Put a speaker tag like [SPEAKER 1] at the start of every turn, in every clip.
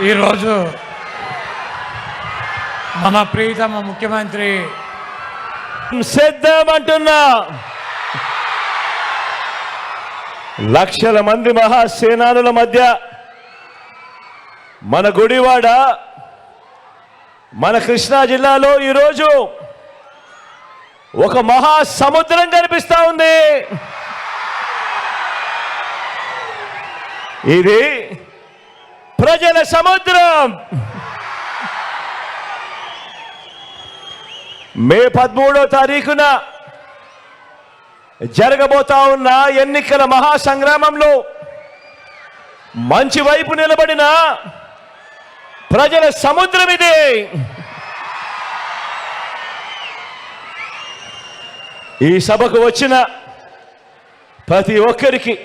[SPEAKER 1] ఈరోజు మన ప్రియతమ ముఖ్యమంత్రి
[SPEAKER 2] సిద్ధమంటున్నా లక్షల మంది మహాసేనానుల మధ్య మన గుడివాడ మన కృష్ణా జిల్లాలో ఈరోజు ఒక మహాసముద్రం కనిపిస్తా ఉంది. ఇది ప్రజల సముద్రం. మే 13వ తారీఖున జరగబోతా ఉన్న ఎన్నికల మహాసంగ్రామంలో మంచి వైపు నిలబడిన ప్రజల సముద్రం ఇది. ఈ సభకు వచ్చిన ప్రతి ఒక్కరికి,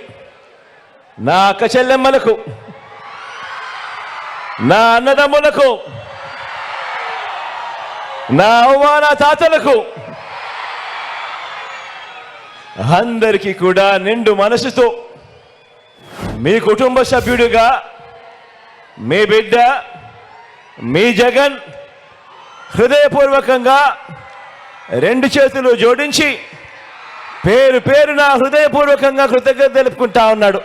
[SPEAKER 2] నా అక్క చెల్లెమ్మలకు, నా అన్నదమ్ములకు, నా అవ్వ నా తాతలకు అందరికీ కూడా నిండు మనసుతో మీ కుటుంబ సభ్యుడిగా మీ బిడ్డ మీ జగన్ హృదయపూర్వకంగా రెండు చేతులు జోడించి పేరు పేరున హృదయపూర్వకంగా కృతజ్ఞత తెలుపుకుంటా ఉన్నాడు.